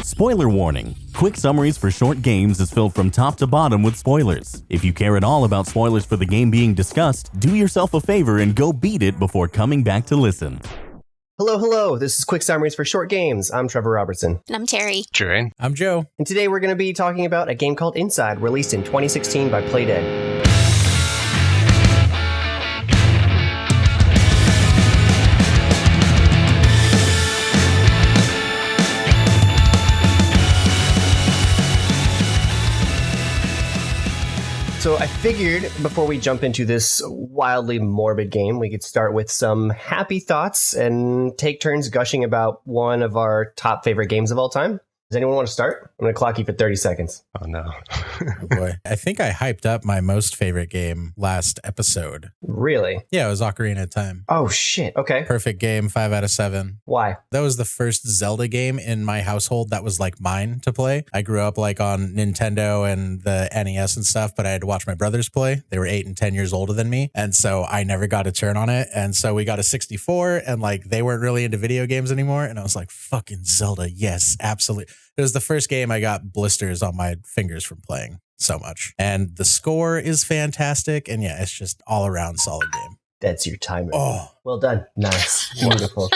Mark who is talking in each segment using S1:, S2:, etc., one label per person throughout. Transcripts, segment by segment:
S1: Spoiler warning. Quick Summaries for Short Games is filled from top to bottom with spoilers. If you care at all about spoilers for the game being discussed, do yourself a favor and go beat it before coming back to listen.
S2: Hello. This is Quick Summaries for Short Games. I'm Trevor Robertson.
S3: And I'm Teri.
S4: Jorane.
S5: I'm Joe.
S2: And today we're going to be talking about a game called Inside, released in 2016 by Playdead. So I figured before we jump into this wildly morbid game, we could start with some happy thoughts and take turns gushing about one of our top favorite games of all time. Does anyone want to start? I'm going to clock you for 30 seconds.
S4: Oh, no.
S5: Oh, boy. I think I hyped up my most favorite game last episode.
S2: Really?
S5: Yeah, it was Ocarina of Time.
S2: Oh, shit. Okay.
S5: Perfect game, 5 out of 7.
S2: Why?
S5: That was the first Zelda game in my household that was like mine to play. I grew up like on Nintendo and the NES and stuff, but I had to watch my brothers play. They were 8 and 10 years older than me. And so I never got a turn on it. And so we got a 64 and like they weren't really into video games anymore. And I was like, fucking Zelda. Yes, absolutely. It was the first game I got blisters on my fingers from playing so much. And the score is fantastic. And yeah, it's just all around solid game.
S2: That's your timer.
S5: Oh,
S2: Well done. Nice. Beautiful.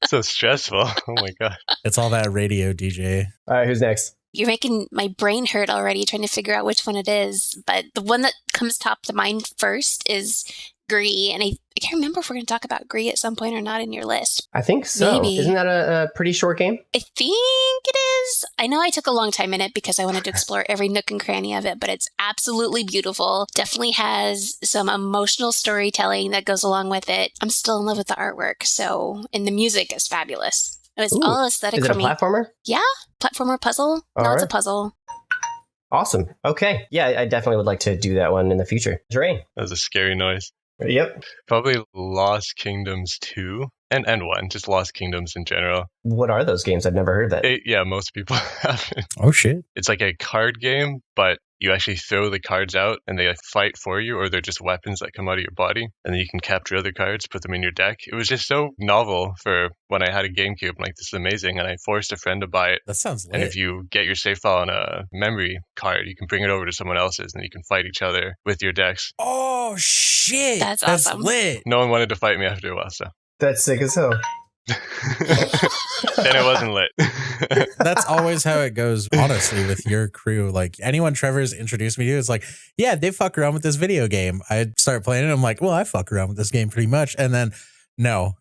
S4: So stressful. Oh, my God.
S5: it's all that radio DJ.
S2: All right, who's next?
S3: You're making my brain hurt already trying to figure out which one it is. But the one that comes top to mind first is Gree. And I can't remember if we're going to talk about Gree at some point or not in your list.
S2: I think so.
S3: Maybe.
S2: Isn't that a pretty short game?
S3: I think it is. I know I took a long time in it because I wanted to explore every nook and cranny of it, but it's absolutely beautiful. Definitely has some emotional storytelling that goes along with it. I'm still in love with the artwork, and the music is fabulous. It was all aesthetic
S2: Is it
S3: for
S2: a
S3: me.
S2: platformer?
S3: Yeah, platformer puzzle.
S2: All
S3: No, it's a
S2: right.
S3: puzzle.
S2: Awesome. Okay. Yeah, I definitely would like to do that one in the future. Jorane?
S4: That was a scary noise.
S2: Yep.
S4: Probably Lost Kingdoms 2 and 1, just Lost Kingdoms in general.
S2: What are those games? I've never heard of that.
S4: Yeah, most people haven't.
S5: Oh, shit.
S4: It's like a card game, but you actually throw the cards out and they like fight for you, or they're just weapons that come out of your body, and then you can capture other cards, put them in your deck. It was just so novel for when I had a GameCube. I'm like, this is amazing, and I forced a friend to buy it.
S5: That sounds lit.
S4: And if you get your save file on a memory card, you can bring it over to someone else's, and you can fight each other with your decks.
S5: Oh, shit.
S3: That's awesome.
S5: lit.
S4: No one wanted to fight me after a while, so.
S2: That's sick as hell.
S4: Then it wasn't lit.
S5: That's always how it goes, honestly, with your crew. Like anyone Trevor's introduced me to, it's like, yeah, they fuck around with this video game. I start playing it. I'm like, well, I fuck around with this game pretty much. And then no,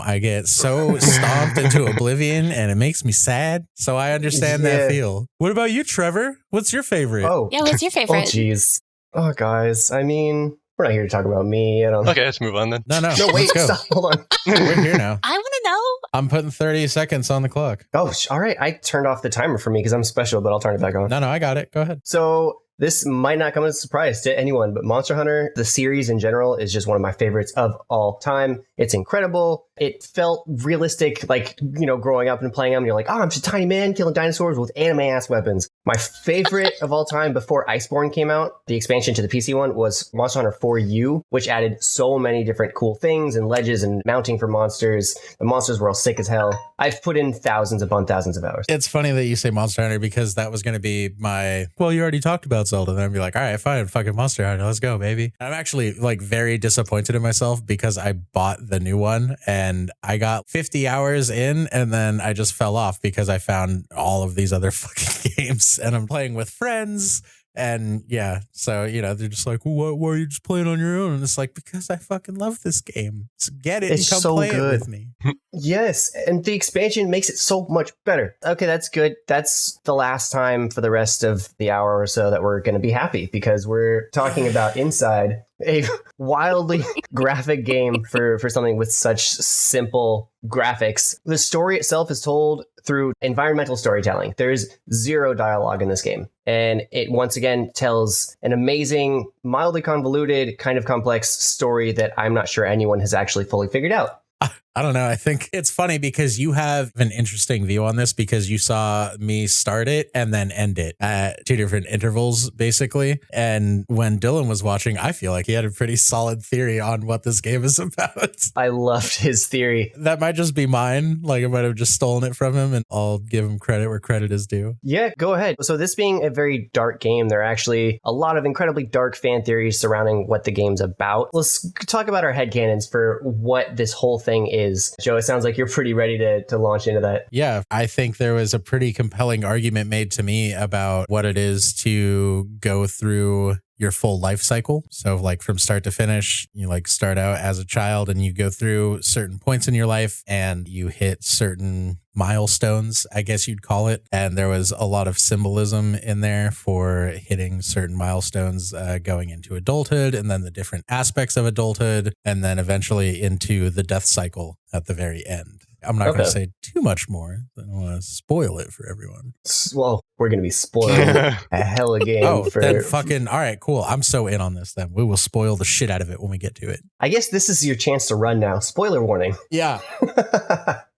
S5: I get so stomped into oblivion and it makes me sad. So I understand that feel. What about you, Trevor? What's your favorite?
S2: Oh.
S3: Yeah, what's your favorite?
S2: Oh, jeez. Oh, guys. I mean, we're not here to talk about me. I don't
S4: Okay, let's move on then.
S5: No,
S2: No, wait.
S5: let's go.
S2: Stop. Hold on.
S5: We're here now.
S3: I want to know.
S5: I'm putting 30 seconds on the clock.
S2: Oh, all right. I turned off the timer for me because I'm special, but I'll turn it back on.
S5: No, I got it. Go ahead.
S2: So this might not come as a surprise to anyone, but Monster Hunter, the series in general, is just one of my favorites of all time. It's incredible. It felt realistic, like, growing up and playing them. You're like, oh, I'm just a tiny man killing dinosaurs with anime-ass weapons. My favorite of all time before Iceborne came out, the expansion to the PC one, was Monster Hunter 4U, which added so many different cool things and ledges and mounting for monsters. The monsters were all sick as hell. I've put in thousands upon thousands of hours.
S5: It's funny that you say Monster Hunter because that was going to be well, you already talked about Zelda. Then I'd be like, all right, fine, fucking Monster Hunter. Let's go, baby. I'm actually like very disappointed in myself because I bought the new one and I got 50 hours in and then I just fell off because I found all of these other fucking games and I'm playing with friends. And yeah, so, they're just like, why are you just playing on your own? And it's like, because I fucking love this game. So get it
S2: It's
S5: and come
S2: so
S5: play
S2: good.
S5: it with me.
S2: Yes, and the expansion makes it so much better. Okay, that's good. That's the last time for the rest of the hour or so that we're going to be happy because we're talking about Inside, a wildly graphic game for something with such simple graphics. The story itself is told through environmental storytelling. There's zero dialogue in this game. And it once again tells an amazing, mildly convoluted, kind of complex story that I'm not sure anyone has actually fully figured out.
S5: I don't know. I think it's funny because you have an interesting view on this because you saw me start it and then end it at 2 different intervals, basically. And when Dylan was watching, I feel like he had a pretty solid theory on what this game is about.
S2: I loved his theory.
S5: That might just be mine. Like I might have just stolen it from him, and I'll give him credit where credit is due.
S2: Yeah, go ahead. So this being a very dark game, there are actually a lot of incredibly dark fan theories surrounding what the game's about. Let's talk about our headcanons for what this whole thing is. Joe, it sounds like you're pretty ready to launch into that.
S5: Yeah, I think there was a pretty compelling argument made to me about what it is to go through your full life cycle. So like from start to finish, you like start out as a child and you go through certain points in your life and you hit certain milestones, I guess you'd call it. And there was a lot of symbolism in there for hitting certain milestones going into adulthood and then the different aspects of adulthood and then eventually into the death cycle at the very end. I'm not going to say too much more. I don't want to spoil it for everyone.
S2: Well, we're going to be spoiling a hella game.
S5: Then fucking, all right, cool. I'm so in on this then. We will spoil the shit out of it when we get to it.
S2: I guess this is your chance to run now. Spoiler warning.
S5: Yeah.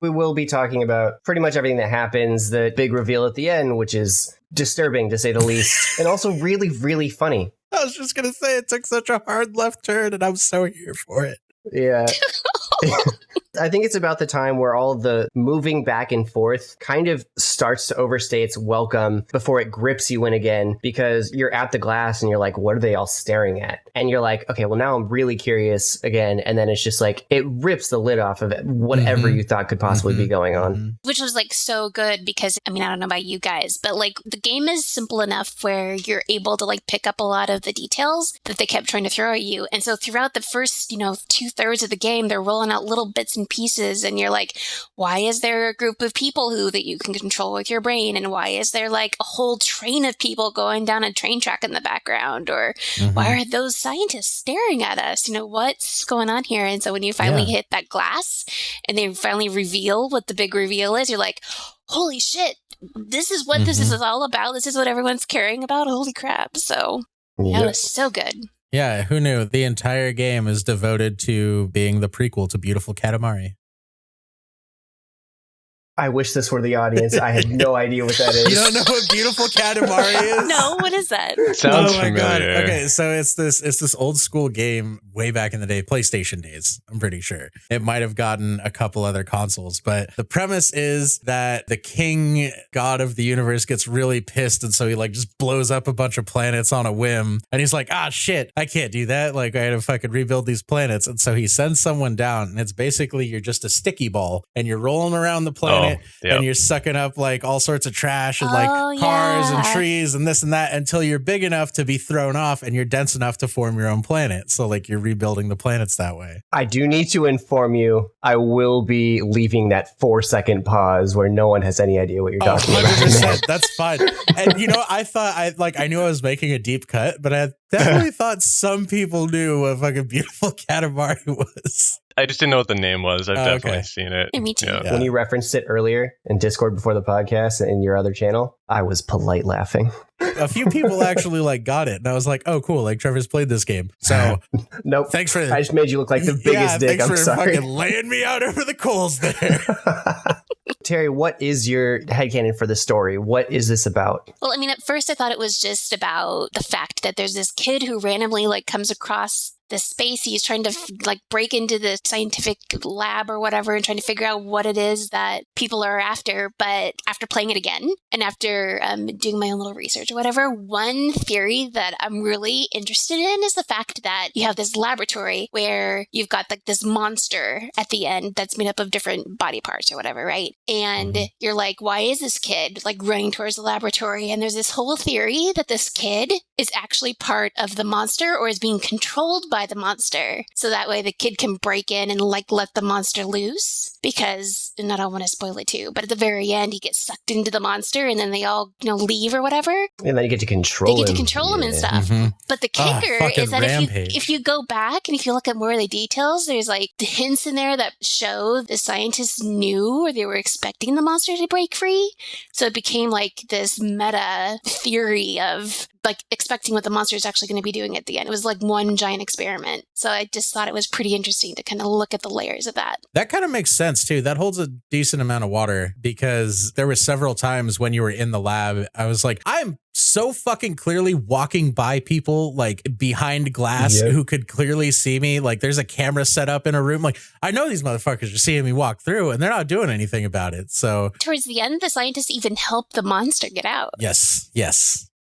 S2: We will be talking about pretty much everything that happens, the big reveal at the end, which is disturbing to say the least, and also really, really funny.
S5: I was just going to say it took such a hard left turn and I'm so here for it.
S2: Yeah. I think it's about the time where all the moving back and forth kind of starts to overstay its welcome before it grips you in again, because you're at the glass and you're like, what are they all staring at? And you're like, okay, well, now I'm really curious again. And then it's just like, it rips the lid off of it, whatever you thought could possibly be going on.
S3: Which was like so good because, I mean, I don't know about you guys, but like the game is simple enough where you're able to like pick up a lot of the details that they kept trying to throw at you. And so throughout the first, 2/3 of the game, they're rolling out little bits and pieces and you're like, why is there a group of people that you can control with your brain, and why is there like a whole train of people going down a train track in the background, or why are those scientists staring at us, what's going on here? And so when you finally hit that glass and they finally reveal what the big reveal is, you're like, holy shit, this is what this is all about. This is what everyone's caring about. Holy crap. So that was so good.
S5: Yeah, who knew? The entire game is devoted to being the prequel to Beautiful Katamari.
S2: I wish this were the audience. I had no idea what that is.
S5: You don't know what Beautiful Katamari is?
S3: No, what is that?
S4: Sounds
S5: my
S4: familiar.
S5: God. Okay, so it's this old school game way back in the day, PlayStation days, I'm pretty sure. It might have gotten a couple other consoles, but the premise is that the king god of the universe gets really pissed, and so he like just blows up a bunch of planets on a whim, and he's like, shit, I can't do that. Like, I had to fucking rebuild these planets. And so he sends someone down, and it's basically you're just a sticky ball, and you're rolling around the planet, and you're sucking up like all sorts of trash and like cars and trees and this and that until you're big enough to be thrown off and you're dense enough to form your own planet. So like you're rebuilding the planets that way.
S2: I do need to inform you, I will be leaving that 4-second pause where no one has any idea what you're talking
S5: 100%,
S2: about.
S5: that's fine. And I thought I knew I was making a deep cut, but I definitely thought some people knew what fucking Beautiful Katamari was.
S4: I just didn't know what the name was. I've definitely seen it.
S3: Me too.
S4: Yeah.
S2: When you referenced it earlier in Discord before the podcast and in your other channel, I was polite laughing.
S5: A few people actually like got it, and I was like, "Oh, cool! Like Trevor's played this game." So,
S2: nope.
S5: Thanks for.
S2: I just made you look like the biggest dick.
S5: Thanks
S2: I'm
S5: for
S2: sorry.
S5: fucking laying me out over the coals there.
S2: Teri, what is your headcanon for the story? What is this about?
S3: Well, I mean, at first I thought it was just about the fact that there's this kid who randomly like comes across this space. He's trying to like break into the scientific lab or whatever and trying to figure out what it is that people are after. But after playing it again and after doing my own little research or whatever, one theory that I'm really interested in is the fact that you have this laboratory where you've got like this monster at the end that's made up of different body parts or whatever, right? And you're like, why is this kid like running towards the laboratory? And there's this whole theory that this kid is actually part of the monster or is being controlled by the monster. So that way the kid can break in and like let the monster loose, because, and I don't want to spoil it too, but at the very end he gets sucked into the monster and then they all, leave or whatever.
S2: And then you get to control him.
S3: They get to control him and stuff. But the kicker is that if you go back and if you look at more of the details, there's like the hints in there that show the scientists knew or they were expecting the monster to break free. So it became like this meta theory of like expecting what the monster is actually going to be doing at the end. It was like one giant experiment. So I just thought it was pretty interesting to kind of look at the layers of that.
S5: That kind of makes sense too. That holds a decent amount of water because there were several times when you were in the lab, I was like, I'm so fucking clearly walking by people like behind glass who could clearly see me. Like there's a camera set up in a room. Like I know these motherfuckers are seeing me walk through and they're not doing anything about it. So
S3: towards the end, the scientists even help the monster get out.
S5: Yes.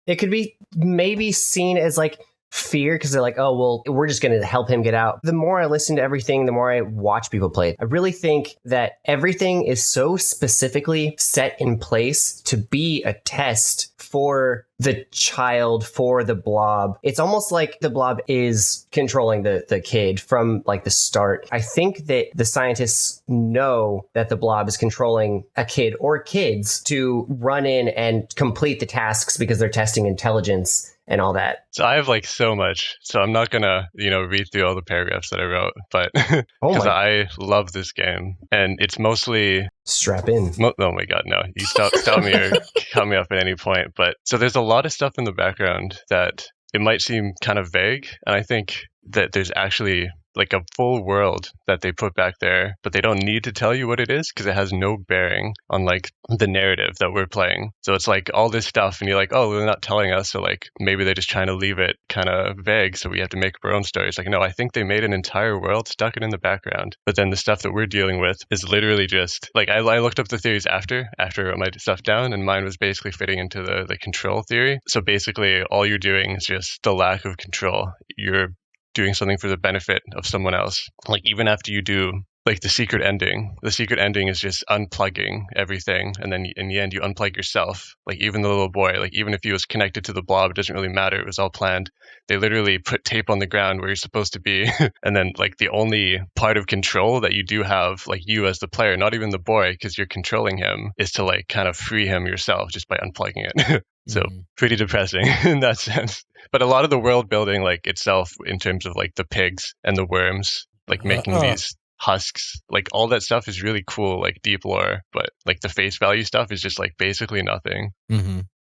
S2: It could be maybe seen as like fear because they're like, oh, well, we're just going to help him get out. The more I listen to everything, the more I watch people play. I really think that everything is so specifically set in place to be a test for the child, for the blob. It's almost like the blob is controlling the kid from like the start. I think that the scientists know that the blob is controlling a kid or kids to run in and complete the tasks because they're testing intelligence and all that.
S4: So I have like so much. So I'm not gonna, read through all the paragraphs that I wrote, but because I love this game, and it's mostly
S2: strap in.
S4: Oh my god, no! You stop me or cut me off at any point. But so there's a lot of stuff in the background that it might seem kind of vague, and I think that there's actually like a full world that they put back there, but they don't need to tell you what it is because it has no bearing on like the narrative that we're playing. So it's like all this stuff and you're like, oh, they're not telling us. So like maybe they're just trying to leave it kind of vague. So we have to make up our own stories. Like, no, I think they made an entire world, stuck it in the background. But then the stuff that we're dealing with is literally just like, I looked up the theories after I wrote my stuff down, and mine was basically fitting into the control theory. So basically all you're doing is just the lack of control. You're doing something for the benefit of someone else. Like even after you do like the secret ending is just unplugging everything, and then in the end you unplug yourself. Like even the little boy, like even if he was connected to the blob, it doesn't really matter, it was all planned. They literally put tape on the ground where you're supposed to be and then like the only part of control that you do have, like you as the player, not even the boy because you're controlling him, is to like kind of free him yourself just by unplugging it. So pretty depressing in that sense. But a lot of the world building like itself in terms of like the pigs and the worms, like making these husks, like all that stuff is really cool, like deep lore, but like the face value stuff is just like basically nothing.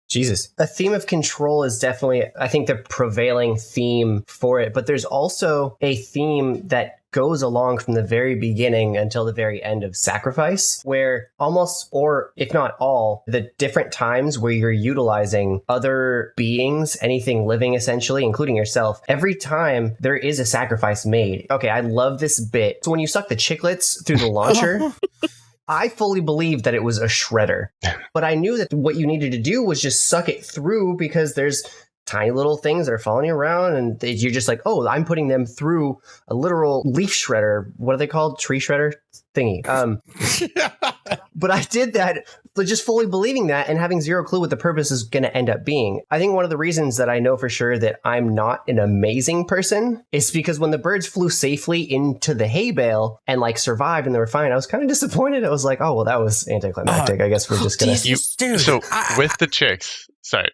S2: Jesus. A theme of control is definitely, I think, the prevailing theme for it. But there's also a theme that goes along from the very beginning until the very end of Sacrifice, where almost, or if not all, the different times where you're utilizing other beings, anything living essentially, including yourself, every time there is a sacrifice made. Okay, I love this bit. So when you suck the chiclets through the launcher, I fully believed that it was a shredder, but I knew that what you needed to do was just suck it through because there's tiny little things that are falling around and you're just like, oh, I'm putting them through a literal leaf shredder. What are they called? Tree shredder thingy. But I did that just fully believing that and having zero clue what the purpose is going to end up being. I think one of the reasons that I know for sure that I'm not an amazing person is because when the birds flew safely into the hay bale and like survived and they were fine, I was kind of disappointed. I was like, oh, well, that was anticlimactic. I guess we're just going
S4: to... with the chicks... Sorry.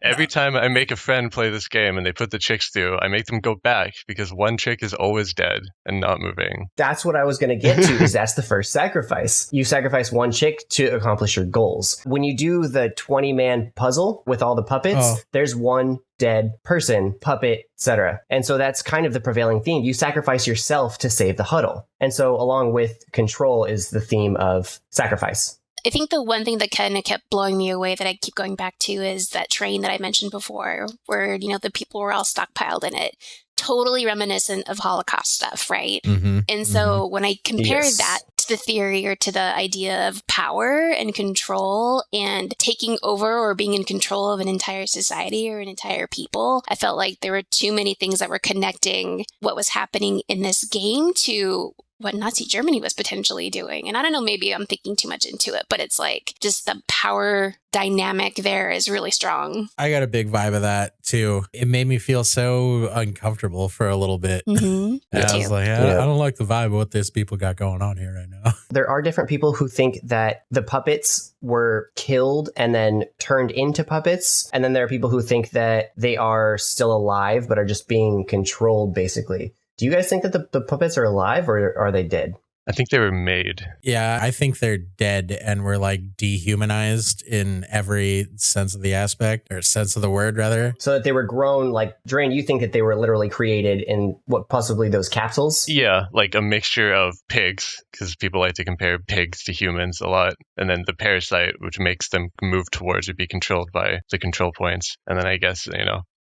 S4: Every time I make a friend play this game and they put the chicks through, I make them go back because one chick is always dead and not moving.
S2: That's what I was going to get to, is that's the first sacrifice. You sacrifice one chick to accomplish your goals. When you do the 20-man puzzle with all the puppets, there's one dead person, puppet, etc. And so that's kind of the prevailing theme. You sacrifice yourself to save the huddle. And so along with control is the theme of sacrifice.
S3: I think the one thing that kind of kept blowing me away that I keep going back to is that train that I mentioned before, where, the people were all stockpiled in it. Totally reminiscent of Holocaust stuff, right? And so when I compare that to the theory or to the idea of power and control and taking over or being in control of an entire society or an entire people, I felt like there were too many things that were connecting what was happening in this game to what Nazi Germany was potentially doing. And I don't know, maybe I'm thinking too much into it, but it's like just the power dynamic there is really strong.
S5: I got a big vibe of that too. It made me feel so uncomfortable for a little bit. And I was like, I don't like the vibe of what these people got going on here right now.
S2: There are different people who think that the puppets were killed and then turned into puppets. And then there are people who think that they are still alive, but are just being controlled, basically. Do you guys think that the puppets are alive or are they dead?
S4: I think they were made.
S5: Yeah, I think they're dead and were like dehumanized in every sense of the aspect, or sense of the word, rather.
S2: So that they were grown, like, Jorane, you think that they were literally created in what, possibly those capsules?
S4: Yeah, like a mixture of pigs, because people like to compare pigs to humans a lot. And then the parasite, which makes them move towards or be controlled by the control points. And then I guess,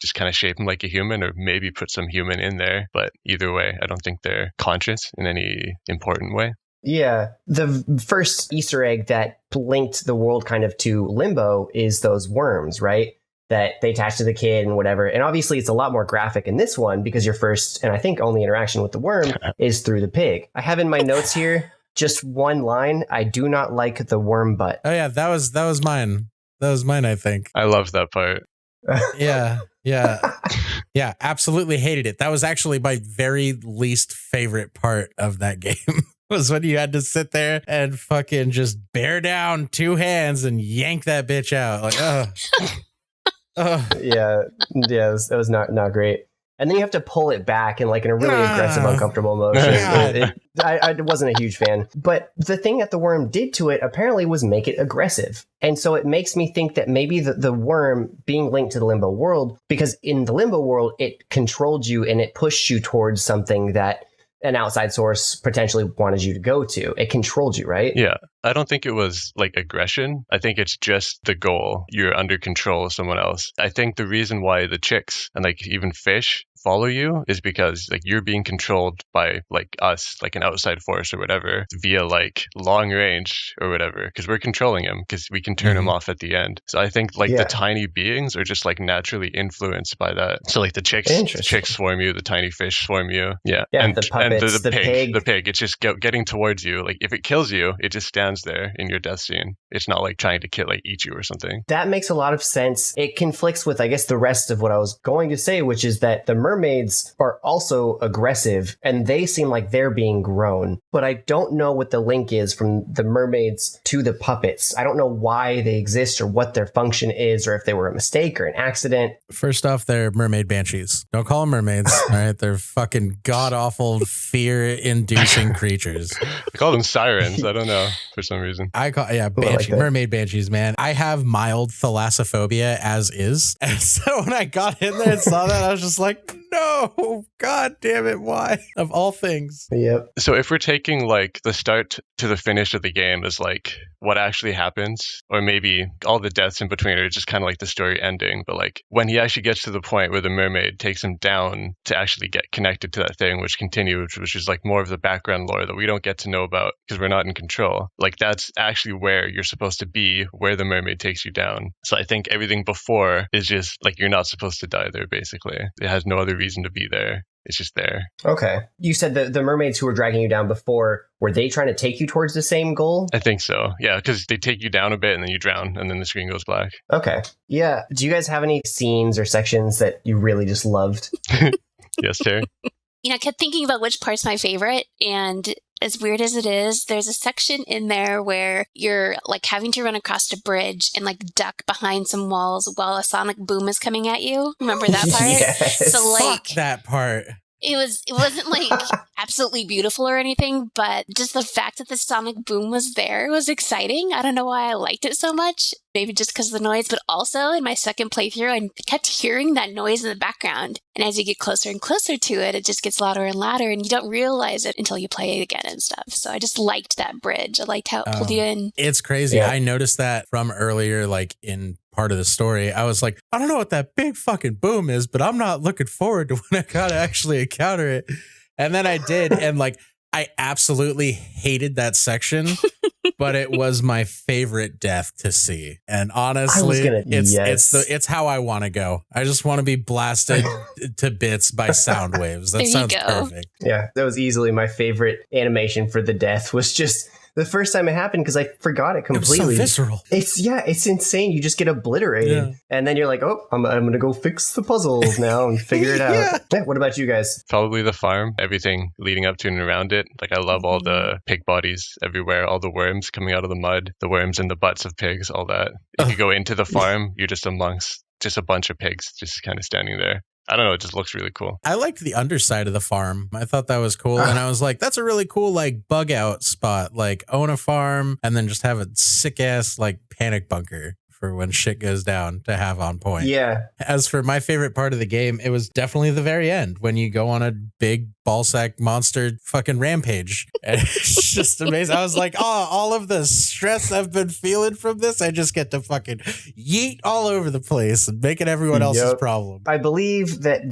S4: just kind of shape them like a human, or maybe put some human in there. But either way, I don't think they're conscious in any important way.
S2: Yeah. The first Easter egg that linked the world kind of to Limbo is those worms, right? That they attach to the kid and whatever. And obviously it's a lot more graphic in this one because your first, and I think only interaction with the worm is through the pig. I have in my notes here just one line. I do not like the worm butt.
S5: Oh yeah, that was mine. That was mine, I think.
S4: I love that part.
S5: Yeah. Yeah, absolutely hated it. That was actually my very least favorite part of that game. Was when you had to sit there and fucking just bear down two hands and yank that bitch out. Like,
S2: Yeah, that was not great. And then you have to pull it back in like in a really aggressive, uncomfortable motion. I wasn't a huge fan. But the thing that the worm did to it apparently was make it aggressive. And so it makes me think that maybe the worm being linked to the Limbo world, because in the Limbo world, it controlled you and it pushed you towards something that an outside source potentially wanted you to go to. It controlled you, right?
S4: Yeah. I don't think it was like aggression. I think it's just the goal. You're under control of someone else. I think the reason why the chicks and like even fish follow you is because like you're being controlled by like us, like an outside force or whatever, via like long range or whatever, because we're controlling him because we can turn him off at the end. So I think like the tiny beings are just like naturally influenced by that. So like the chicks swarm you, the tiny fish swarm you. Yeah.
S2: And the puppets,
S4: the pig, it's just getting towards you. Like if it kills you, it just stands there in your death scene. It's not like trying to eat you or something.
S2: That makes a lot of sense. It conflicts with, I guess, the rest of what I was going to say, which is that the mermaids are also aggressive and they seem like they're being grown. But I don't know what the link is from the mermaids to the puppets. I don't know why they exist or what their function is, or if they were a mistake or an accident.
S5: First off, they're mermaid banshees. Don't call them mermaids, all right? They're fucking god-awful, fear-inducing creatures.
S4: I call them sirens. I don't know, for some reason.
S5: Banshee, like mermaid banshees, man. I have mild thalassophobia as is. And so when I got in there and saw that, I was just like, no, god damn it, why? Of all things.
S2: Yep.
S4: So if we're taking like the start to the finish of the game as like what actually happens, or maybe all the deaths in between are just kind of like the story ending, but like when he actually gets to the point where the mermaid takes him down to actually get connected to that thing, which continues, which is like more of the background lore that we don't get to know about because we're not in control. Like that's actually where you're supposed to be, where the mermaid takes you down. So I think everything before is just like you're not supposed to die there, basically. It has no other reason to be there. It's just there.
S2: Okay. You said the mermaids who were dragging you down before, were they trying to take you towards the same goal?
S4: I think so. Yeah, because they take you down a bit and then you drown and then the screen goes black.
S2: Okay. Yeah. Do you guys have any scenes or sections that you really just loved?
S4: Yes, Teri?
S3: I kept thinking about which part's my favorite, and as weird as it is, there's a section in there where you're like having to run across a bridge and like duck behind some walls while a sonic boom is coming at you. Remember that part?
S2: Yes.
S3: So like
S5: Fuck that part.
S3: It wasn't like absolutely beautiful or anything, but just the fact that the sonic boom was there was exciting. I don't know why I liked it so much. Maybe just because of the noise, but also in my second playthrough, I kept hearing that noise in the background. And as you get closer and closer to it, it just gets louder and louder, and you don't realize it until you play it again and stuff. So I just liked that bridge. I liked how it pulled you in.
S5: It's crazy. Yeah. I noticed that from earlier, like in part of the story. I was like, I don't know what that big fucking boom is, but I'm not looking forward to when I gotta actually encounter it. And then I did, and like I absolutely hated that section, but it was my favorite death to see. And honestly, it's how I want to go. I just want to be blasted to bits by sound waves. That sounds perfect.
S2: Yeah, that was easily my favorite animation for the death. Was just the first time it happened because I forgot it completely.
S5: It was so visceral.
S2: It's insane. You just get obliterated, and then you're like, oh, I'm gonna go fix the puzzles now and figure it out. Yeah. What about you guys?
S4: Probably the farm. Everything leading up to and around it. Like I love all the pig bodies everywhere, all the worms coming out of the mud, the worms in the butts of pigs, all that. If you go into the farm, you're just amongst just a bunch of pigs just kind of standing there. I don't know, it just looks really cool.
S5: I liked the underside of the farm. I thought that was cool. And I was like, that's a really cool, like, bug out spot. Like, own a farm and then just have a sick ass, like, panic bunker for when shit goes down to have on point.
S2: Yeah.
S5: As for my favorite part of the game, it was definitely the very end when you go on a big ballsack monster fucking rampage. And it's just amazing. I was like, oh, all of the stress I've been feeling from this, I just get to fucking yeet all over the place and make it everyone else's problem.
S2: I believe that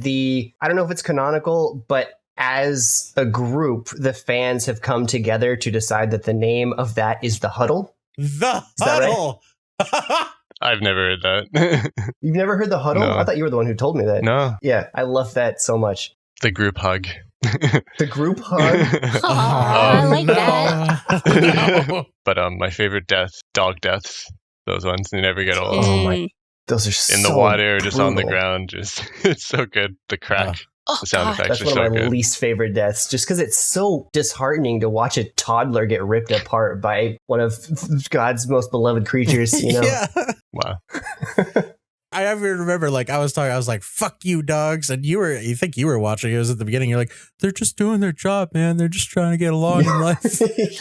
S2: I don't know if it's canonical, but as a group, the fans have come together to decide that the name of that is the Huddle.
S5: The Huddle!
S4: I've never heard that.
S2: You've never heard the Huddle?
S4: No.
S2: I thought you were the one who told me that.
S4: No.
S2: Yeah, I love that so much.
S4: The group hug.
S2: The group hug?
S3: I like that.
S5: No.
S4: But my favorite death, dog deaths. Those ones, they never get old.
S2: Oh my, those are so
S4: In the water or just on the
S2: brutal.
S4: ground. Just it's so good. The crack.
S3: Oh,
S4: The sound
S3: God.
S4: effects
S2: That's
S4: are
S2: one
S4: so
S2: of my
S4: good.
S2: least favorite deaths, just because it's so disheartening to watch a toddler get ripped apart by one of God's most beloved creatures, you know?
S5: Yeah.
S4: Wow.
S5: I even remember, like, I was like, fuck you, dogs. And you think you were watching it was at the beginning. You're like, they're just doing their job, man. They're just trying to get along in life.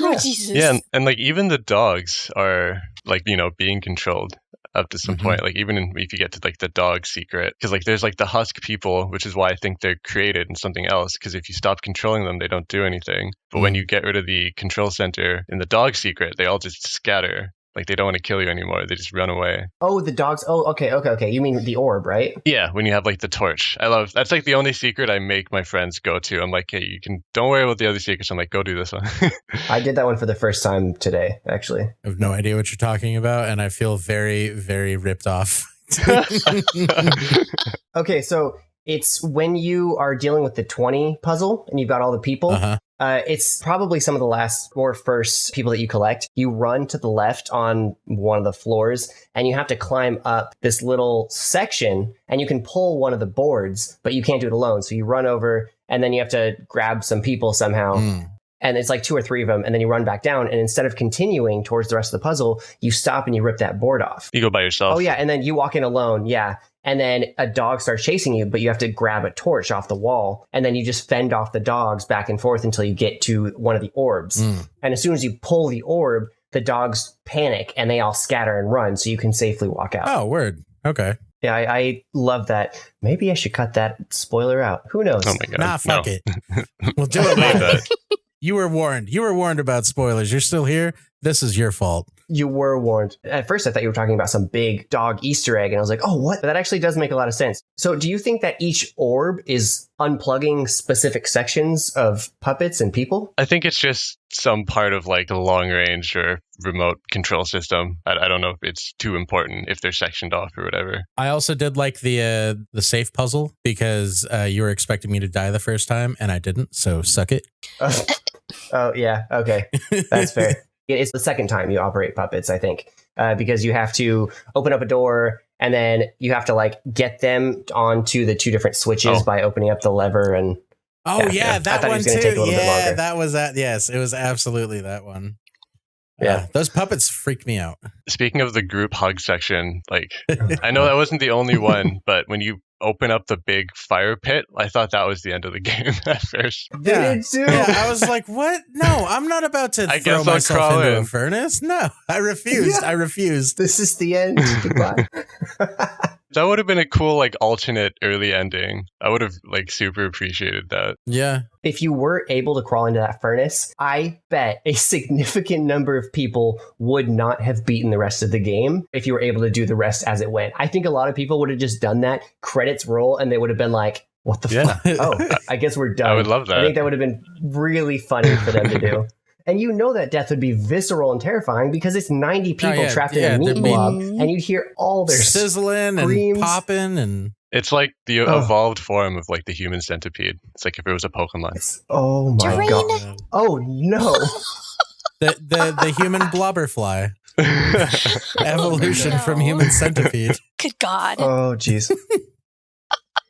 S3: Oh, Jesus.
S4: Yeah, and like even the dogs are like, you know, being controlled up to some point. Like even if you get to like the dog secret, because like there's like the husk people, which is why I think they're created in something else. Because if you stop controlling them, they don't do anything. But when you get rid of the control center in the dog secret, they all just scatter. Like they don't want to kill you anymore. They just run away.
S2: Oh, the dogs. Oh, okay. You mean the orb, right?
S4: Yeah, when you have like the torch. That's like the only secret I make my friends go to. I'm like, hey, don't worry about the other secrets. I'm like, go do this one.
S2: I did that one for the first time today, actually.
S5: I have no idea what you're talking about. And I feel very, very ripped off.
S2: Okay, so it's when you are dealing with the 20 puzzle and you've got all the people.
S5: Uh-huh.
S2: It's probably some of the last or first people that you collect. You run to the left on one of the floors and you have to climb up this little section and you can pull one of the boards, but you can't do it alone. So you run over and then you have to grab some people somehow. And it's like 2 or 3 of them. And then you run back down. And instead of continuing towards the rest of the puzzle, you stop and you rip that board off.
S4: You go by yourself.
S2: Oh, yeah. And then you walk in alone. Yeah. And then a dog starts chasing you, but you have to grab a torch off the wall. And then you just fend off the dogs back and forth until you get to one of the orbs. And as soon as you pull the orb, the dogs panic and they all scatter and run. So you can safely walk out.
S5: Oh, word. Okay.
S2: Yeah, I love that. Maybe I should cut that spoiler out. Who knows?
S4: Oh my god.
S5: Nah, fuck
S4: No.
S5: it. We'll do it
S4: Leave
S5: later.
S4: that.
S5: You were warned. You were warned about spoilers. You're still here. This is your fault.
S2: You were warned. At first, I thought you were talking about some big dog Easter egg, and I was like, oh, what? But that actually does make a lot of sense. So do you think that each orb is unplugging specific sections of puppets and people?
S4: I think it's just some part of like a long range or remote control system. I don't know if it's too important if they're sectioned off or whatever.
S5: I also did like the safe puzzle because you were expecting me to die the first time and I didn't. So suck it.
S2: Oh, yeah. Okay. That's fair. It's the second time you operate puppets, I think, because you have to open up a door and then you have to like get them onto the 2 different switches by opening up the lever. And
S5: Oh,
S2: Yeah, I
S5: that
S2: thought it
S5: one
S2: was
S5: too.
S2: gonna take a little bit
S5: Yeah,
S2: longer.
S5: that was that. Yes, it was absolutely that one.
S2: Yeah.
S5: Those puppets freaked me out.
S4: Speaking of the group hug section, like I know that wasn't the only one, but when you open up the big fire pit, I thought that was the end of the game at first.
S5: Yeah.
S2: Did too.
S5: Yeah, I was like, what? No, I'm not about to
S4: I
S5: throw
S4: guess I'll
S5: myself
S4: crawl
S5: into a
S4: in.
S5: furnace. No, I refused.
S2: Yeah.
S5: I refused.
S2: This is the end. Goodbye.
S4: That would have been a cool like alternate early ending. I would have like super appreciated that.
S5: Yeah.
S2: If you were able to crawl into that furnace, I bet a significant number of people would not have beaten the rest of the game if you were able to do the rest as it went. I think a lot of people would have just done that, credits roll, and they would have been like, what the
S4: Yeah.
S2: fuck? Oh, I guess we're done.
S4: I would love that.
S2: I think that would have been really funny for them to do. And you know that death would be visceral and terrifying because it's 90 people
S5: yeah,
S2: trapped
S5: yeah,
S2: in a
S5: they're
S2: meat
S5: being-
S2: blob, and you'd hear all their
S5: Sizzling
S2: screams.
S5: and popping and
S4: It's like the
S2: Oh.
S4: evolved form of like the human centipede. It's like if it was a Pokemon.
S2: Oh my
S3: Jorane.
S2: god! Oh no!
S5: the human blobberfly evolution from human centipede.
S3: Good God.
S2: Oh jeez.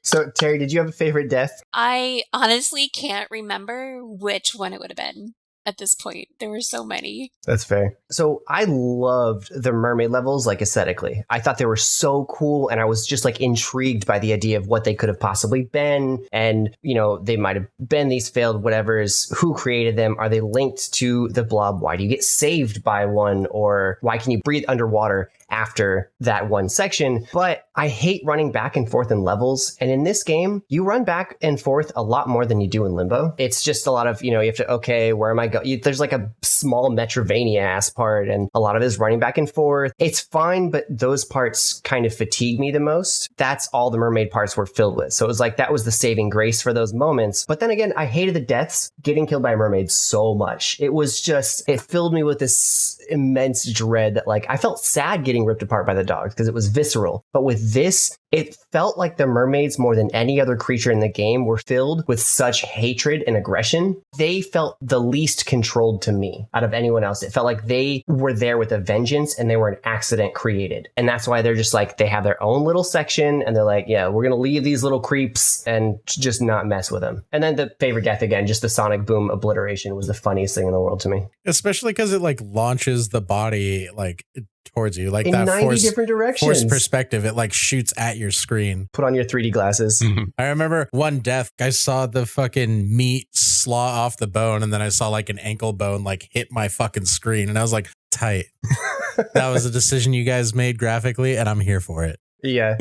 S2: So Teri, did you have a favorite death?
S3: I honestly can't remember which one it would have been. at this point. There were so many.
S2: That's fair. So I loved the mermaid levels, like aesthetically. I thought they were so cool, and I was just like intrigued by the idea of what they could have possibly been. And, you know, they might have been these failed whatevers. Who created them? Are they linked to the blob? Why do you get saved by one? Or why can you breathe underwater after that one section? But I hate running back and forth in levels. And in this game, you run back and forth a lot more than you do in Limbo. It's just a lot of, you know, you have to, okay, where am I going? There's like a small Metrovania ass part, and a lot of it is running back and forth. It's fine, but those parts kind of fatigue me the most. That's all the mermaid parts were filled with. So it was like, that was the saving grace for those moments. But then again, I hated the deaths. Getting killed by a mermaid so much. It was just, it filled me with this immense dread that, like, I felt sad getting ripped apart by the dogs because it was visceral. But with this, it felt like the mermaids, more than any other creature in the game, were filled with such hatred and aggression. They felt the least controlled to me out of anyone else. It felt like they were there with a vengeance and they were an accident created. And that's why they're just like, they have their own little section and they're like, yeah, we're going to leave these little creeps and just not mess with them. And then the favorite death again, just the sonic boom obliteration was the funniest thing in the world to me.
S5: Especially because it like launches the body like towards you, like
S2: in
S5: that
S2: 90 different directions.
S5: Forced perspective. It like shoots at your screen.
S2: Put on your 3D glasses.
S5: I remember one death, I saw the fucking meat slaw off the bone, and then I saw like an ankle bone like hit my fucking screen, and I was like, tight. That was a decision you guys made graphically, and I'm here for it.
S2: Yeah.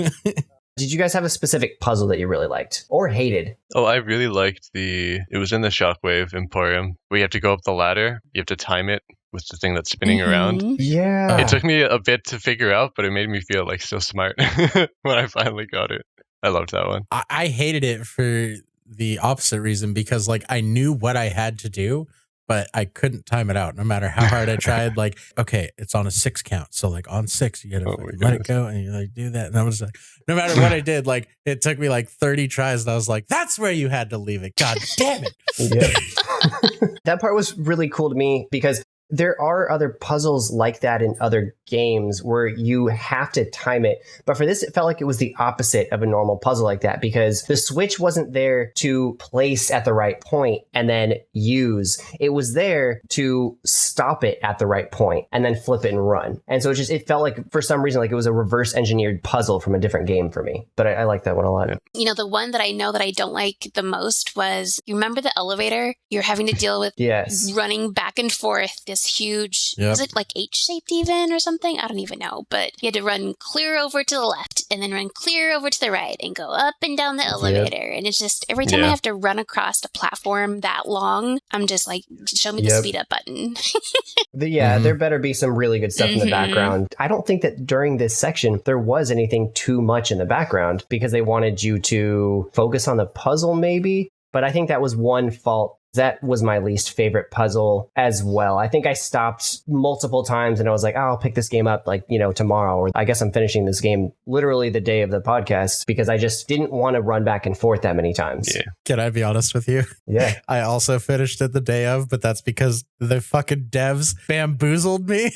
S2: Did you guys have a specific puzzle that you really liked or hated?
S4: Oh, I really liked it was in the Shockwave Emporium where you have to go up the ladder. You have to time it with the thing that's spinning around.
S2: Yeah.
S4: It took me a bit to figure out, but it made me feel like so smart when I finally got it. I loved that one.
S5: I hated it for the opposite reason, because like I knew what I had to do, but I couldn't time it out no matter how hard I tried. Like, okay, it's on a 6 count. So like on 6, you gotta let it go and you like do that. And I was like, no matter what I did, like it took me like 30 tries. And I was like, that's where you had to leave it. God damn it.
S2: Yeah. That part was really cool to me because there are other puzzles like that in other games where you have to time it. But for this, it felt like it was the opposite of a normal puzzle like that, because the switch wasn't there to place at the right point and then use. It was there to stop it at the right point and then flip it and run. And so it felt like, for some reason, like it was a reverse engineered puzzle from a different game for me. But I like that one a lot. Yeah.
S3: You know, the one that I know that I don't like the most was, you remember the elevator? You're having to deal with
S2: yes.
S3: running back and forth this huge,
S5: Yep.
S3: was it like H-shaped even or something? I don't even know. But you had to run clear over to the left and then run clear over to the right and go up and down the elevator. Yep. And it's just, every time I have to run across a platform that long, I'm just like, show me the speed up button.
S2: There better be some really good stuff in the background. I don't think that during this section there was anything too much in the background because they wanted you to focus on the puzzle maybe. But I think that was one fault. That was my least favorite puzzle as well. I think I stopped multiple times and I was like, oh, I'll pick this game up like, tomorrow. Or I guess I'm finishing this game literally the day of the podcast because I just didn't want to run back and forth that many times.
S4: Yeah.
S5: Can I be honest with you?
S2: Yeah.
S5: I also finished it the day of, but that's because the fucking devs bamboozled me.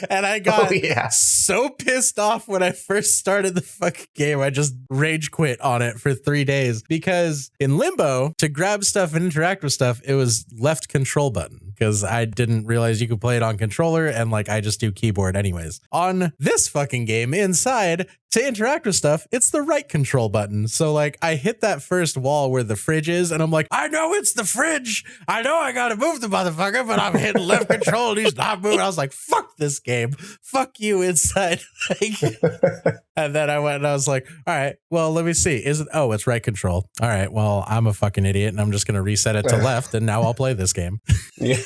S5: And I got so pissed off when I first started the fucking game. I just rage quit on it for 3 days because in Limbo, to grab stuff and interact with stuff, it was left control button because I didn't realize you could play it on controller and like I just do keyboard anyways. On this fucking game inside, to interact with stuff, it's the right control button. So like I hit that first wall where the fridge is and I'm like, I know it's the fridge. I know I gotta move the motherfucker, but I'm hitting left control and he's not moving. I was like, fuck this game. Fuck you inside. And then I went and I was like, all right, well, let me see. It's right control. All right, well, I'm a fucking idiot and I'm just going to reset it to left and now I'll play this game.
S2: Yeah.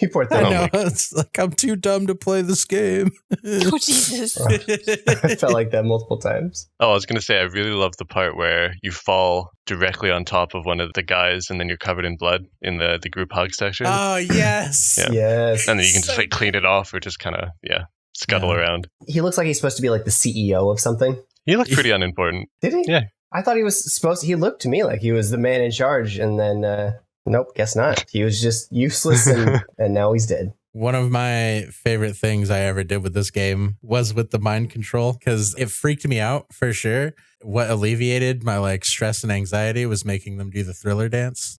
S2: You poor thing.
S5: I know. It's like, I'm too dumb to play this game.
S3: Oh, Jesus.
S2: I felt like that multiple times.
S4: Oh, I was going to say, I really love the part where you fall directly on top of one of the guys and then you're covered in blood in the group hug section.
S5: Oh, yes.
S4: Yeah.
S2: Yes.
S4: And then you can just like clean it off or just kind of, scuttle around.
S2: He looks like he's supposed to be like the CEO of something.
S4: He looked pretty unimportant.
S2: Did he?
S4: Yeah.
S2: I thought he was he looked to me like he was the man in charge and then, nope, guess not. He was just useless and now he's dead.
S5: One of my favorite things I ever did with this game was with the mind control because it freaked me out for sure. What alleviated my like stress and anxiety was making them do the Thriller dance.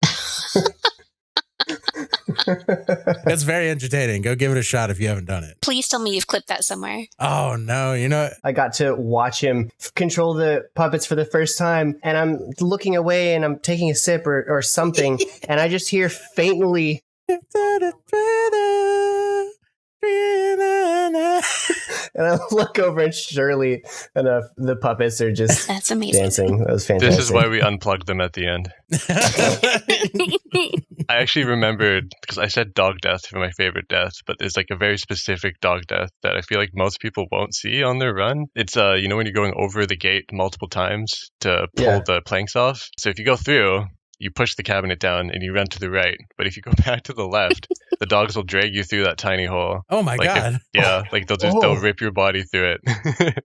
S5: It's very entertaining. Go give it a shot if you haven't done it.
S3: Please tell me you've clipped that somewhere.
S5: Oh, no. You know,
S2: I got to watch him control the puppets for the first time, and I'm looking away and I'm taking a sip or something, and I just hear faintly. And I look over and Shirley and the puppets are just
S3: That's amazing.
S2: dancing. That was fantastic.
S4: This is why we unplugged them at the end. I actually remembered, because I said dog death for my favorite death, but there's like a very specific dog death that I feel like most people won't see on their run. It's, you know, when you're going over the gate multiple times to pull the planks off. So if you go through, you push the cabinet down and you run to the right. But if you go back to the left, the dogs will drag you through that tiny hole.
S5: Oh my God.
S4: Like they'll rip your body through it.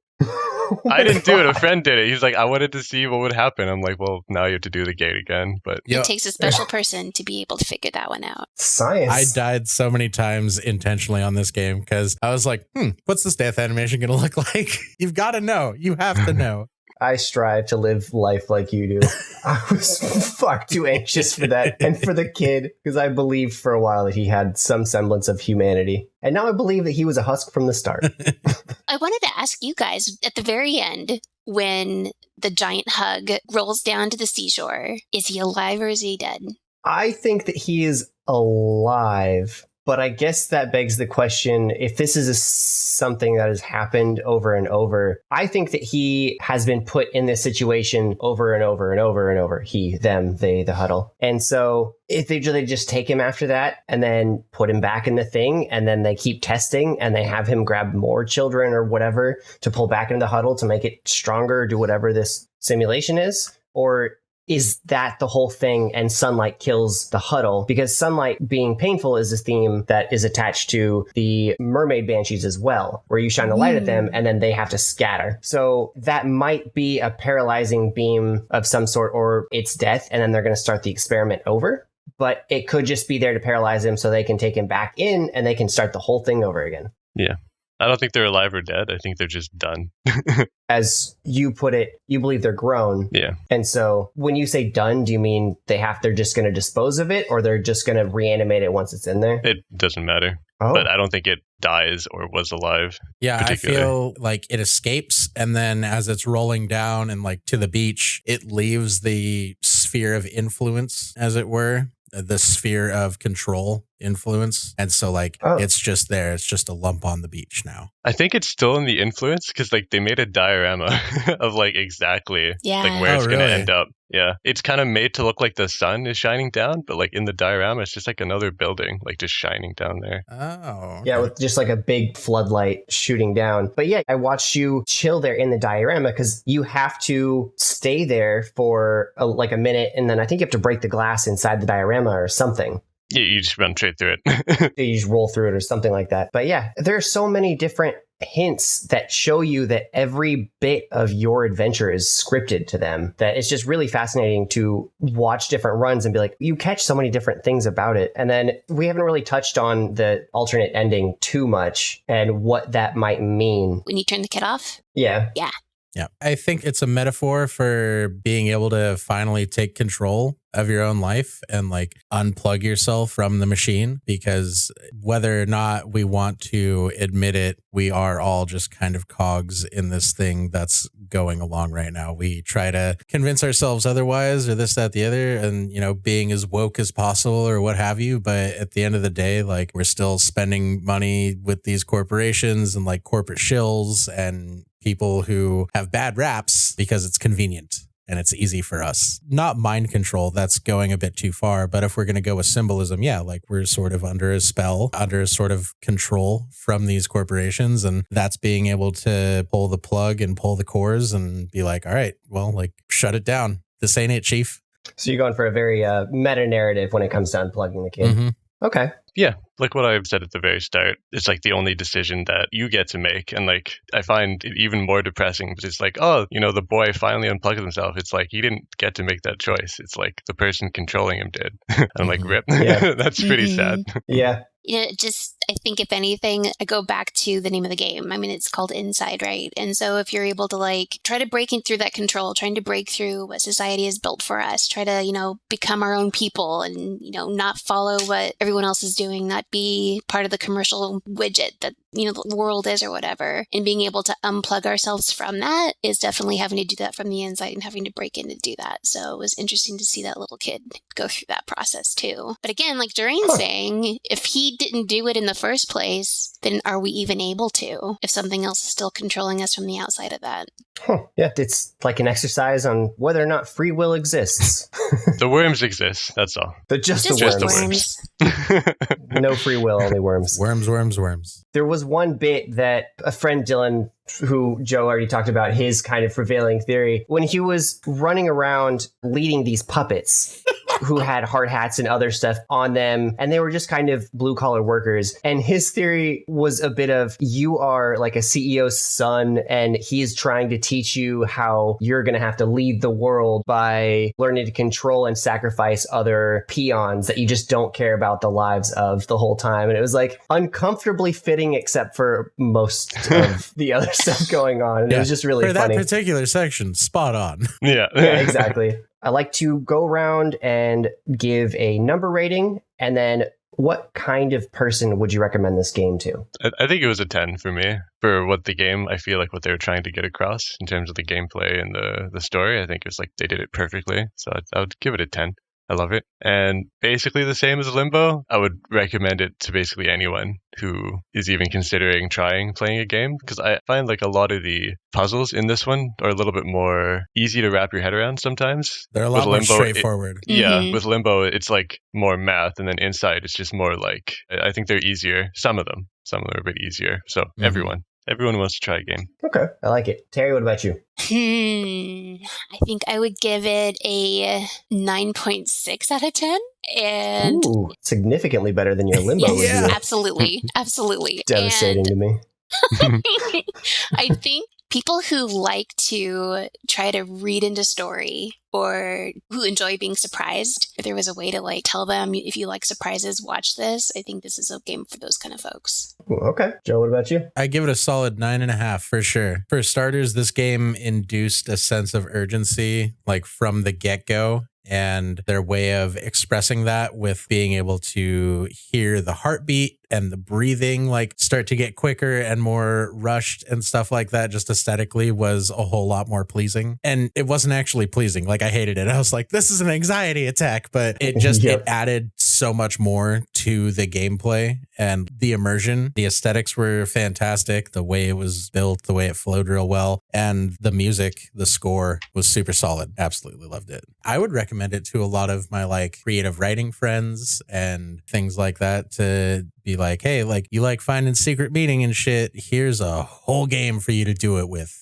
S4: I didn't do it. A friend did it. He's like, I wanted to see what would happen. I'm like, well, now you have to do the gate again. But
S3: It takes a special person to be able to figure that one out.
S2: Science.
S5: I died so many times intentionally on this game because I was like, what's this death animation going to look like? You've got to know. You have to know.
S2: I strive to live life like you do. I was far too anxious for that and for the kid because I believed for a while that he had some semblance of humanity. And now I believe that he was a husk from the start.
S3: I wanted to ask you guys at the very end, when the giant hug rolls down to the seashore, is he alive or is he dead?
S2: I think that he is alive. But I guess that begs the question, if this is something that has happened over and over, I think that he has been put in this situation over and over and over and over. He, them, they, the huddle. And so if they just take him after that and then put him back in the thing, and then they keep testing and they have him grab more children or whatever to pull back into the huddle to make it stronger, do whatever this simulation is, or is that the whole thing and sunlight kills the huddle? Because sunlight being painful is a theme that is attached to the mermaid banshees as well, where you shine a light at them and then they have to scatter. So that might be a paralyzing beam of some sort, or it's death, and then they're going to start the experiment over. But it could just be there to paralyze him so they can take him back in and they can start the whole thing over again.
S4: yeah, I don't think they're alive or dead. I think they're just done.
S2: As you put it, you believe they're grown.
S4: Yeah.
S2: And so when you say done, do you mean they're just going to dispose of it, or they're just going to reanimate it once it's in there?
S4: It doesn't matter.
S2: Oh.
S4: But I don't think it dies or was alive.
S5: Yeah, I feel like it escapes, and then as it's rolling down and like to the beach, it leaves the sphere of influence, as it were, the sphere of control influence. And so like it's just there. It's just a lump on the beach now.
S4: I think it's still in the influence because like they made a diorama of like exactly like where it's going to end up. Yeah. It's kind of made to look like the sun is shining down, but like in the diorama, it's just like another building, like just shining down there.
S5: Oh. Okay.
S2: Yeah, with just like a big floodlight shooting down. But yeah, I watched you chill there in the diorama because you have to stay there for like a minute. And then I think you have to break the glass inside the diorama or something.
S4: Yeah, you just run straight through it.
S2: You just roll through it or something like that. But yeah, there are so many different hints that show you that every bit of your adventure is scripted to them, that it's just really fascinating to watch different runs and be like, you catch so many different things about it. And then we haven't really touched on the alternate ending too much and what that might mean.
S3: When you turn the kid off?
S2: Yeah.
S3: Yeah.
S5: Yeah. I think it's a metaphor for being able to finally take control of your own life and like unplug yourself from the machine, because whether or not we want to admit it, we are all just kind of cogs in this thing that's going along right now. We try to convince ourselves otherwise or this, that, the other, and, you know, being as woke as possible or what have you. But at the end of the day, like we're still spending money with these corporations and like corporate shills and people who have bad raps because it's convenient and it's easy for us. Not mind control, that's going a bit too far. But if we're going to go with symbolism, yeah, like we're sort of under a spell, under a sort of control from these corporations. And that's being able to pull the plug and pull the cores and be like, all right, well, like shut it down. This ain't it, chief.
S2: So you're going for a very meta narrative when it comes to unplugging the kid.
S5: Mm-hmm.
S2: Okay.
S4: Yeah, like what I've said at the very start, it's like the only decision that you get to make. And like, I find it even more depressing because it's like, oh, you know, the boy finally unplugged himself. It's like, he didn't get to make that choice. It's like the person controlling him did. I'm like, rip.
S2: Yeah.
S4: That's pretty sad.
S2: Yeah.
S3: I think if anything, I go back to the name of the game. I mean, it's called Inside, right? And so if you're able to like try to break in through that control, trying to break through what society has built for us, try to, become our own people and, not follow what everyone else is doing, not be part of the commercial widget that, the world is or whatever. And being able to unplug ourselves from that is definitely having to do that from the inside and having to break in to do that. So it was interesting to see that little kid go through that process too. But again, like Jorane's saying, if he didn't do it in the first place, then are we even able to if something else is still controlling us from the outside of that?
S2: Yeah, it's like an exercise on whether or not free will exists.
S4: The worms exist, that's all.
S2: Just
S4: the
S2: worms. No free will, only worms.
S5: Worms.
S2: There was one bit that a friend, Dylan, who Joe already talked about, his kind of prevailing theory, when he was running around leading these puppets who had hard hats and other stuff on them, and they were just kind of blue-collar workers. And his theory was a bit of, you are like a CEO's son, and he's trying to teach you how you're going to have to lead the world by learning to control and sacrifice other peons that you just don't care about the lives of the whole time. And it was like uncomfortably fitting, except for most of the other stuff going on. And it was just really
S5: for
S2: funny.
S5: That particular section, spot on.
S4: Yeah,
S2: exactly. I like to go around and give a number rating, and then what kind of person would you recommend this game to?
S4: I think it was a 10 for me. For what the game, I feel like what they were trying to get across in terms of the gameplay and the story, I think it was like they did it perfectly. So I would give it a 10. I love it. And basically the same as Limbo, I would recommend it to basically anyone who is even considering playing a game, because I find like a lot of the puzzles in this one are a little bit more easy to wrap your head around sometimes.
S5: They're a lot more straightforward.
S4: With Limbo, it's like more math, and then Inside, it's just more like, I think they're easier. Some of them are a bit easier. So everyone wants to try a game.
S2: Okay, I like it. Terry, what about you?
S3: I think I would give it a 9.6 out of 10. And
S2: significally better than your Limbo review.
S3: Absolutely.
S2: Devastating to me.
S3: I think people who like to try to read into story or who enjoy being surprised, if there was a way to like tell them, if you like surprises, watch this, I think this is a game for those kind of folks.
S2: Ooh, okay. Joe, what about you?
S5: I give it a solid 9.5 for sure. For starters, this game induced a sense of urgency like from the get-go. And their way of expressing that with being able to hear the heartbeat and the breathing like start to get quicker and more rushed and stuff like that just aesthetically was a whole lot more pleasing. And it wasn't actually pleasing. Like I hated it. I was like, this is an anxiety attack, but it just it added so much more to the gameplay and the immersion. The aesthetics were fantastic. The way it was built, the way it flowed real well. And the music, the score was super solid. Absolutely loved it. I would recommend it to a lot of my like creative writing friends and things like that to be like, hey, like you like finding secret meaning and shit. Here's a whole game for you to do it with.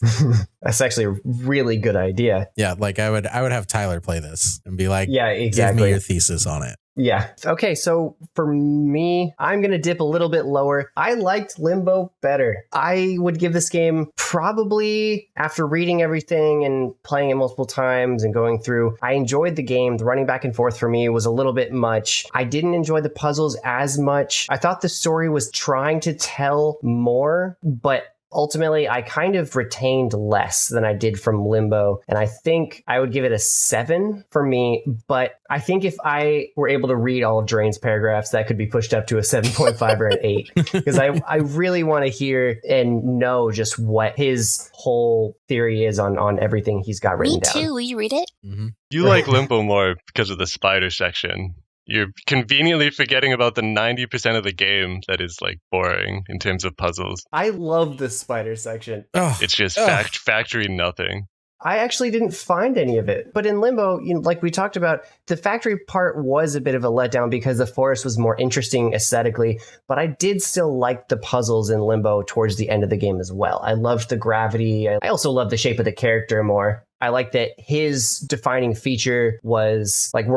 S2: That's actually a really good idea.
S5: Yeah, like I would have Tyler play this and be like,
S2: yeah, exactly.
S5: Give me your thesis on it.
S2: Yeah. Okay, so for me, I'm going to dip a little bit lower. I liked Limbo better. I would give this game probably, after reading everything and playing it multiple times and going through, I enjoyed the game. The running back and forth for me was a little bit much. I didn't enjoy the puzzles as much. I thought the story was trying to tell more, but ultimately, I kind of retained less than I did from Limbo, and I think I would give it a 7 for me, but I think if I were able to read all of Jorane's paragraphs, that could be pushed up to a 7.5 or an 8, because I really want to hear and know just what his whole theory is on everything he's got written down.
S3: Me too. Will you read it?
S5: Mm-hmm.
S4: You like Limbo more because of the spider section. You're conveniently forgetting about the 90% of the game that is like boring in terms of puzzles.
S2: I love the spider section.
S4: It's just factory nothing.
S2: I actually didn't find any of it. But in Limbo, like we talked about, the factory part was a bit of a letdown because the forest was more interesting aesthetically. But I did still like the puzzles in Limbo towards the end of the game as well. I loved the gravity. I also loved the shape of the character more. I like that his defining feature were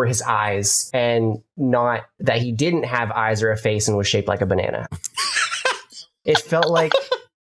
S2: his eyes, and not that he didn't have eyes or a face and was shaped like a banana. It felt like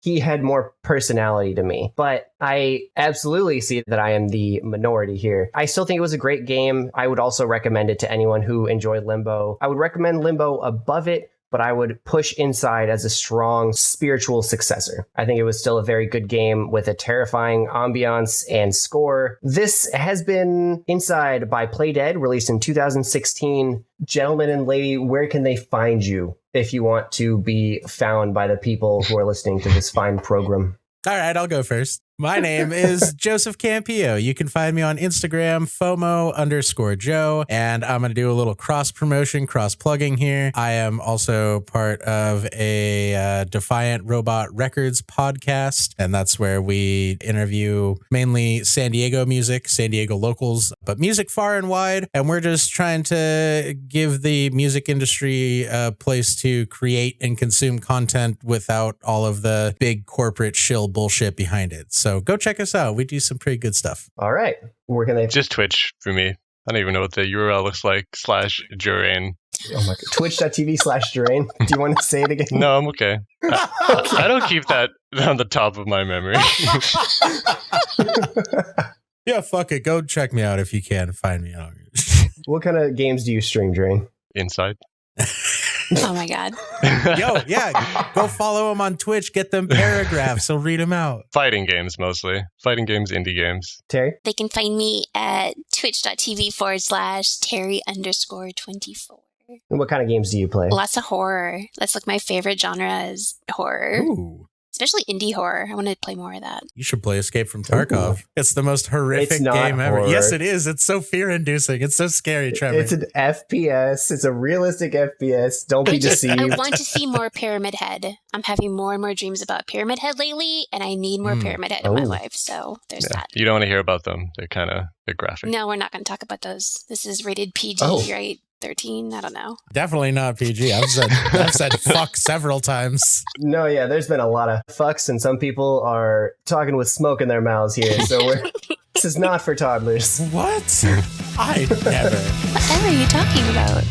S2: he had more personality to me, but I absolutely see that I am the minority here. I still think it was a great game. I would also recommend it to anyone who enjoyed Limbo. I would recommend Limbo above it, but I would push Inside as a strong spiritual successor. I think it was still a very good game with a terrifying ambiance and score. This has been Inside by Playdead, released in 2016. Gentlemen and lady, where can they find you if you want to be found by the people who are listening to this fine program?
S5: All right, I'll go first. My name is Joseph Campillo. You can find me on Instagram, FOMO_Joe, and I'm going to do a little cross promotion, cross plugging here. I am also part of a Defiant Robot Records podcast, and that's where we interview mainly San Diego music, San Diego locals, but music far and wide. And we're just trying to give the music industry a place to create and consume content without all of the big corporate shill bullshit behind it. So go check us out. We do some pretty good stuff.
S2: All right. Where can they?
S4: Just Twitch for me. I don't even know what the URL looks like. /Jorane.
S2: Oh my God. Twitch.tv/Jorane. Do you want to say it again?
S4: No, I'm okay. I don't keep that on the top of my memory.
S5: Yeah, fuck it. Go check me out if you can. Find me out.
S2: What kind of games do you stream, Jorane?
S4: Inside.
S3: Oh my God.
S5: Yo, yeah. Go follow him on Twitch. Get them paragraphs. He'll read them out.
S4: Fighting games mostly. Fighting games, indie games.
S2: Teri?
S3: They can find me at twitch.tv/Teri_24.
S2: And what kind of games do you play?
S3: Lots of horror. That's like my favorite genre is horror.
S5: Ooh.
S3: Especially indie horror. I want to play more of that.
S5: You should play Escape from Tarkov. Ooh. It's the most horrific
S2: It's not
S5: game ever.
S2: horror.
S5: Yes, it is. It's so fear-inducing. It's so scary, Trevor.
S2: It's an FPS. It's a realistic FPS. Don't be deceived.
S3: I want to see more Pyramid Head. I'm having more and more dreams about Pyramid Head lately, and I need more Pyramid Head in my life. So there's that.
S4: You don't want to hear about them. They're graphic.
S3: No, we're not going to talk about those. This is rated PG, right? 13? I don't know.
S5: Definitely not PG. I've said fuck several times.
S2: No, yeah, there's been a lot of fucks, and some people are talking with smoke in their mouths here. So this is not for toddlers.
S5: What? I never.
S3: Whatever are you talking about?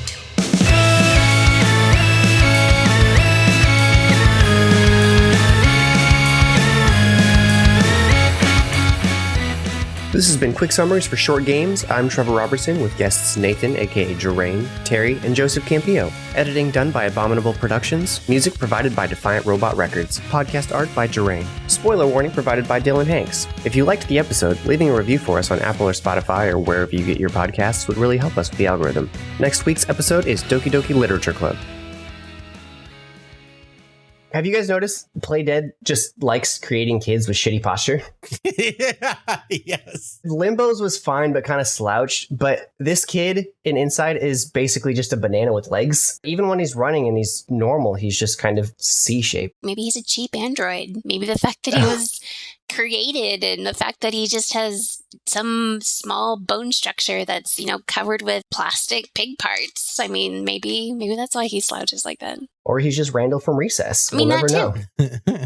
S2: This has been Quick Summaries for Short Games. I'm Trevor Robertson with guests Nathan, aka Jorane, Teri, and Joseph Campillo. Editing done by Abominable Productions. Music provided by Defiant Robot Records. Podcast art by Jorane. Spoiler warning provided by Dylan Hanks. If you liked the episode, leaving a review for us on Apple or Spotify or wherever you get your podcasts would really help us with the algorithm. Next week's episode is Doki Doki Literature Club. Have you guys noticed Playdead just likes creating kids with shitty posture?
S5: Yeah, yes.
S2: Limbo's was fine, but kind of slouched. But this kid in Inside is basically just a banana with legs. Even when he's running and he's normal, he's just kind of C-shaped.
S3: Maybe he's a cheap android. Maybe the fact that he was created and the fact that he just has some small bone structure that's, covered with plastic pig parts. I mean, maybe that's why he slouches like that.
S2: Or he's just Randall from Recess.
S3: I mean,
S2: we'll never
S3: that
S2: know.